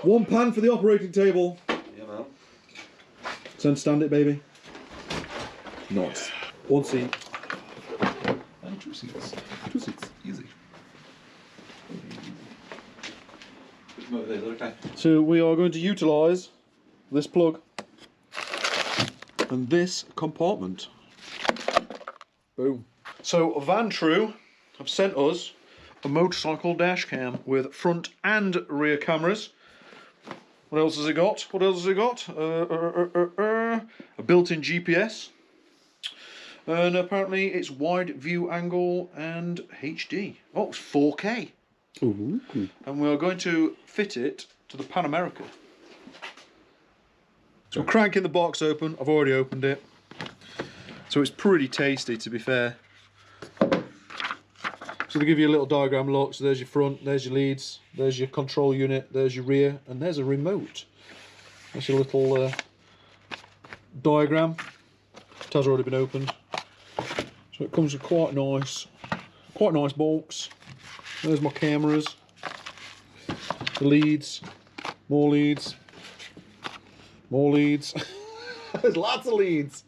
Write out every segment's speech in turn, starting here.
One pan for the operating table. Yeah, man. Center stand it, baby. Nice. One seat. And 2 seats. 2 seats. Easy. Okay. So we are going to utilise this plug and this compartment. Boom. So Vantrue have sent us a motorcycle dash cam with front and rear cameras. What else has it got? What else has it got? A built-in GPS. And apparently it's wide view angle and HD. Oh, it's 4K. Ooh. And we are going to fit it to the Pan America. So I'm cranking the box open. I've already opened it. So it's pretty tasty, to be fair. So they give you a little diagram look. So there's your front, there's your leads, there's your control unit, there's your rear, and there's a remote. That's your little diagram. It has already been opened. So it comes with quite nice box. There's my cameras, the leads, more leads, more leads. There's lots of leads.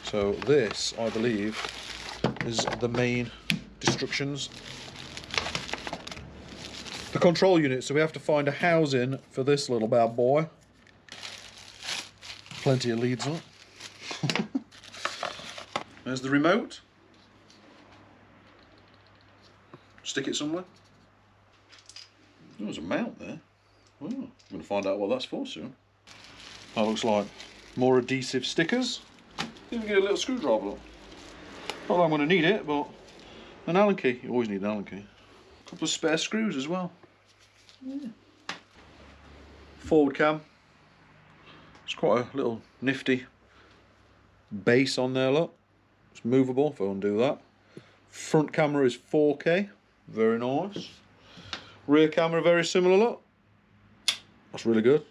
So this, I believe, is the main instructions. The control unit, so we have to find a housing for this little bad boy. Plenty of leads on it. There's the remote. Stick it somewhere. There's a mount there. Well, I'm going to find out what that's for soon. That looks like more adhesive stickers. Even get a little screwdriver. Not that I'm going to need it, but an Allen key. You always need an Allen key. A couple of spare screws as well. Yeah. Forward cam. It's quite a little nifty base on there, look. It's movable if I undo that. Front camera is 4K. Very nice. Rear camera, very similar, look. That's really good.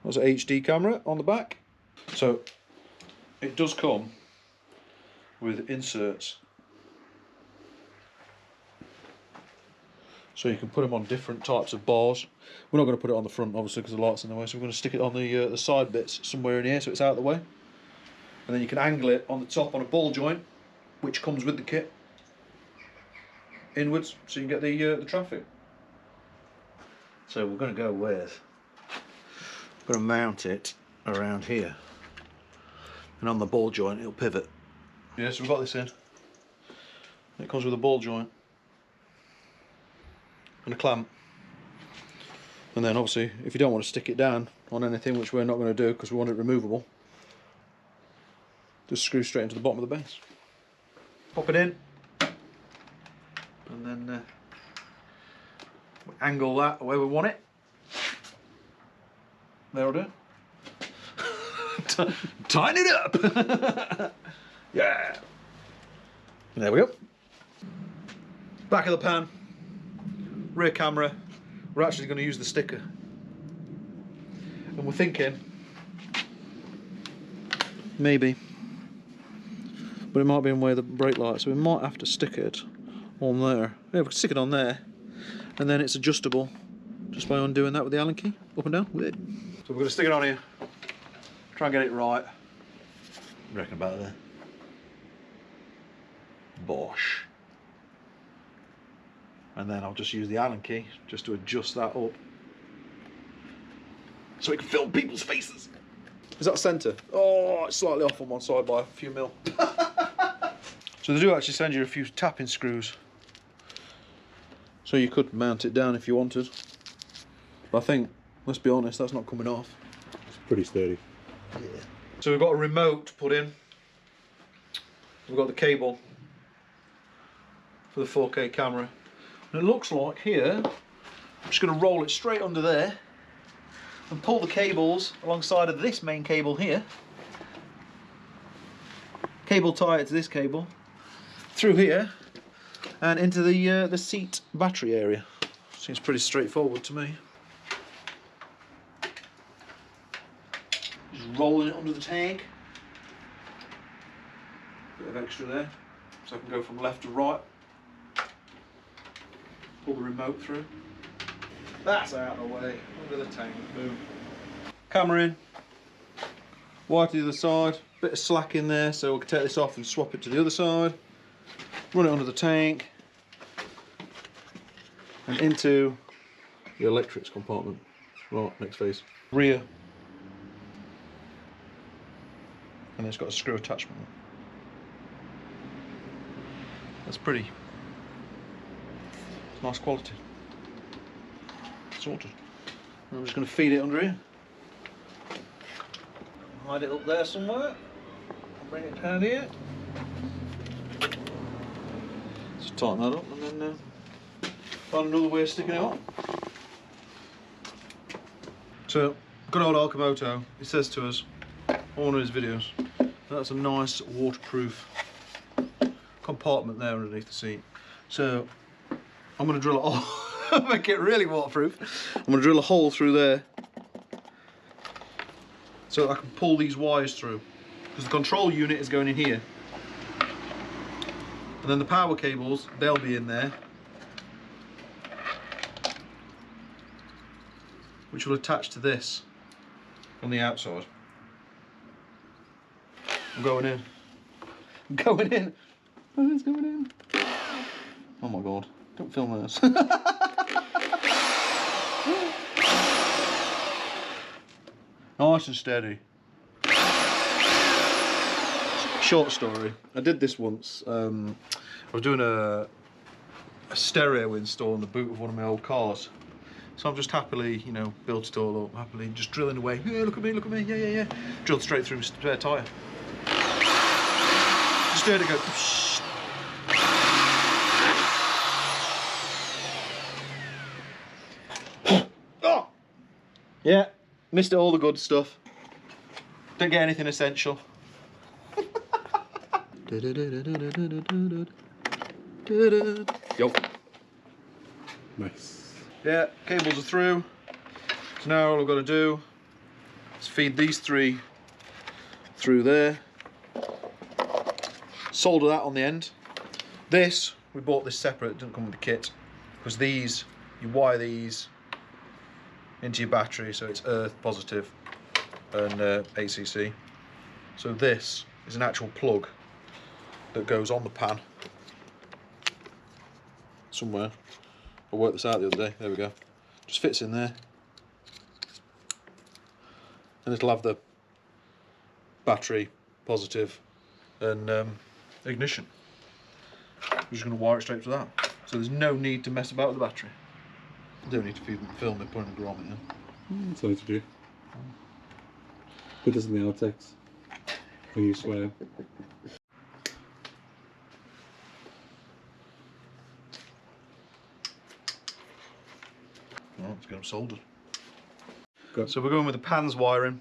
That's an HD camera on the back. So it does come with inserts. So you can put them on different types of bars. We're not going to put it on the front, obviously, because the light's in the way. So we're going to stick it on the side bits somewhere in here, so it's out of the way. And then you can angle it on the top on a ball joint, which comes with the kit, inwards, so you can get the traffic. So we're going to go with, we're going to mount it around here, and on the ball joint it'll pivot. Yeah, so we've got this in. It comes with a ball joint and a clamp, and then obviously if you don't want to stick it down on anything, which we're not going to do because we want it removable, just screw straight into the bottom of the base. Pop it in, and then we angle that the way we want it. That'll do. Tighten it up. Yeah. And there we go. Back of the pan, rear camera. We're actually going to use the sticker, and we're thinking maybe, but it might be in the way of the brake light, so we might have to stick it on there. Yeah, we can stick it on there, and then it's adjustable just by undoing that with the Allen key, up and down with it. So we're going to stick it on here, try and get it right. I reckon about there. Bosh. And then I'll just use the Allen key just to adjust that up so it can film people's faces. Is that centre? Oh, it's slightly off on one side by a few mil. So they do actually send you a few tapping screws, so you could mount it down if you wanted. But I think, let's be honest, that's not coming off. It's pretty sturdy. Yeah. So we've got a remote to put in. We've got the cable for the 4K camera. And it looks like here, I'm just going to roll it straight under there and pull the cables alongside of this main cable here. Cable tie it to this cable through here and into the seat battery area. Seems pretty straightforward to me. Just rolling it under the tank. Bit of extra there, so I can go from left to right. Pull the remote through. That's out of the way. Under the tank. Boom. Camera in. Wire to the other side. Bit of slack in there, so we can take this off and swap it to the other side. Run it under the tank. And into the electrics compartment. Right, next phase. Rear. And it's got a screw attachment. That's pretty. It's nice quality. Sorted. I'm just going to feed it under here. Hide it up there somewhere. Bring it down here. Just tighten that up and then find another way of sticking it on. So, good old Alcamoto, he says to us on one of his videos, that's a nice waterproof compartment there underneath the seat. So, I'm going to drill a hole, make it really waterproof. I'm going to drill a hole through there so that I can pull these wires through. Because the control unit is going in here. And then the power cables, they'll be in there. Which will attach to this on the outside. I'm going in. I'm going in. Oh, it's going in. Oh my god. Don't film this. Nice and steady. Short story. I did this once. I was doing a stereo install in the boot of one of my old cars. So I'm just happily, you know, built it all up, happily just drilling away. Yeah, look at me, yeah. Drilled straight through my spare tyre. Just heard it go. Oh! Yeah, missed all the good stuff. Didn't get anything essential. Yo. Nice. Yeah, cables are through. So now all I've got to do is feed these three through there. Solder that on the end. This, we bought this separate, it didn't come with the kit. Because these, you wire these into your battery, so it's earth positive and ACC. So this is an actual plug that goes on the pan somewhere. I worked this out the other day. There we go. Just fits in there, and it'll have the battery positive and ignition. We're just going to wire it straight to that. So there's no need to mess about with the battery. Don't need to film it, putting a grommet in. That's all to do. Put this in the outtakes when you swear. Well, let's get them soldered. Go. So we're going with the pans wiring.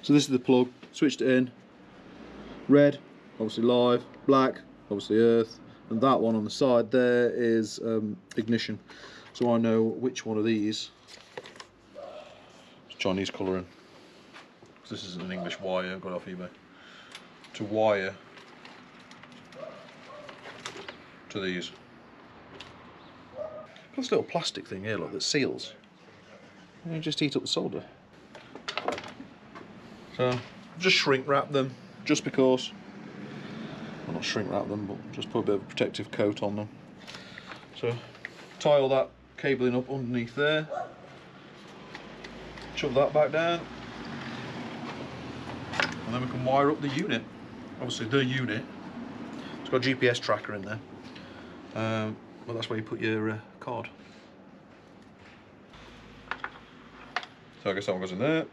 So this is the plug, switched it in. Red, obviously live. Black, obviously earth. And that one on the side there is ignition. So I know which one of these, it's Chinese colouring, because this isn't an English wire, I got it off eBay, to wire to these. Got this little plastic thing here, look, that seals. And you just heat up the solder. So just shrink wrap them, just because. Well, not shrink wrap them, but just put a bit of a protective coat on them. So tie all that cabling up underneath there. Shove that back down. And then we can wire up the unit. Obviously the unit. It's got a GPS tracker in there. Well, that's where you put your card. So I guess that one goes in there.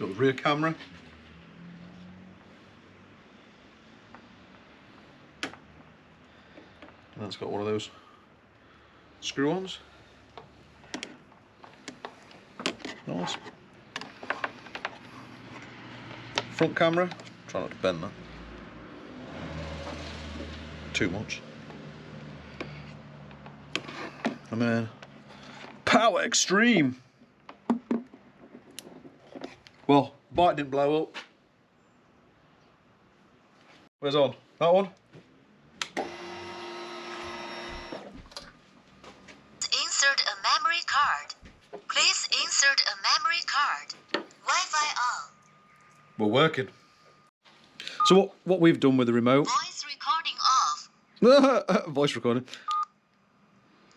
Got the rear camera. And that's got one of those screw-ons. Nice. Front camera. Try not to bend that too much. And then Power Extreme. Well, bike didn't blow up. Where's on? That one? We're working. So what we've done with the remote... Voice recording off. Voice recording.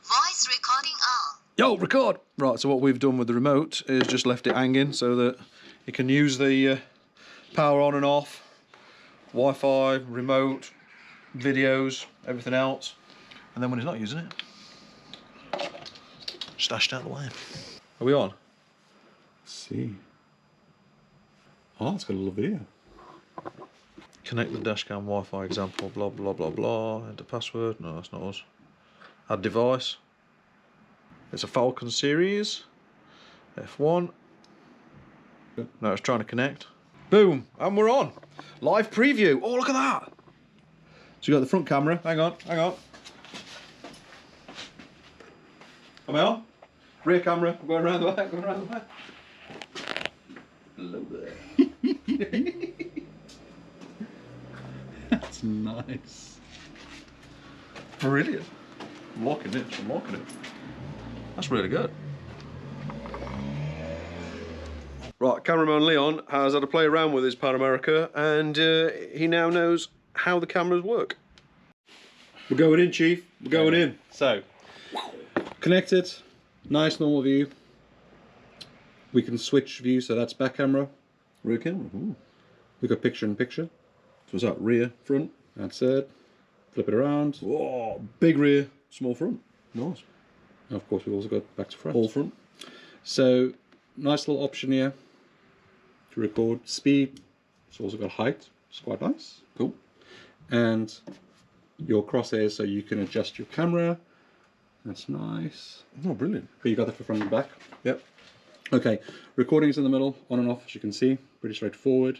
Voice recording on. Yo, record! Right, so what we've done with the remote is just left it hanging so that you can use the power on and off, Wi-Fi, remote, videos, everything else. And then when he's not using it, stashed out the way. Are we on? Let's see. Oh, it's got a little video. Connect the dashcam Wi-Fi example, blah, blah, blah, blah. Enter password. No, that's not us. Add device. It's a Falcon series. F1. No, it's trying to connect. Boom, and we're on. Live preview. Oh, look at that. So you got the front camera. Hang on, hang on. Am I on? Rear camera. I'm going around the back, going around the back. Hello there. That's nice. Brilliant. I'm locking it. I'm locking it. That's really good. Right, cameraman Leon has had a play around with his Pan America, and he now knows how the cameras work. We're going in, Chief. We're going in. So, Connected. Nice normal view. We can switch view, so that's back camera. rear camera. Ooh. We've got picture in picture. So is that rear, front? That's it. Flip it around. Whoa, big rear, small front. Nice. And of course, we've also got back to front. All front. So, nice little option here to record speed. It's also got height. It's quite nice. Cool. And your crosshairs, so you can adjust your camera. That's nice. Oh, brilliant. But you got that for front and back. Yep. Okay, recording's in the middle, on and off, as you can see. Pretty straightforward.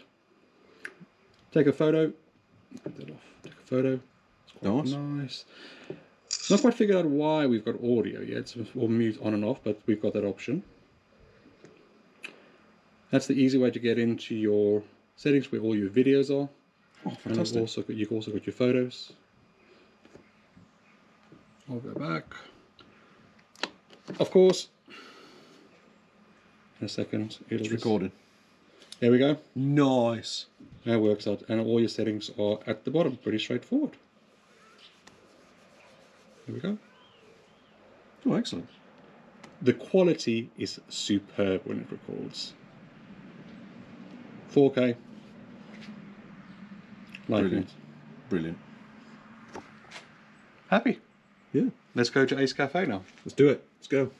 Take a photo. Put that off. Take a photo. It's quite nice. Not quite figured out why we've got audio yet. So we'll mute on and off, but we've got that option. That's the easy way to get into your settings where all your videos are. Oh, fantastic. And you've also got your photos. I'll go back. Of course, in a second, It's recording. There we go. Nice. That works out, and all your settings are at the bottom. Pretty straightforward. There we go. Oh, excellent. The quality is superb when it records. 4K. Like Brilliant. it. Brilliant. Happy. Yeah. Let's go to Ace Cafe now. Let's do it. Let's go.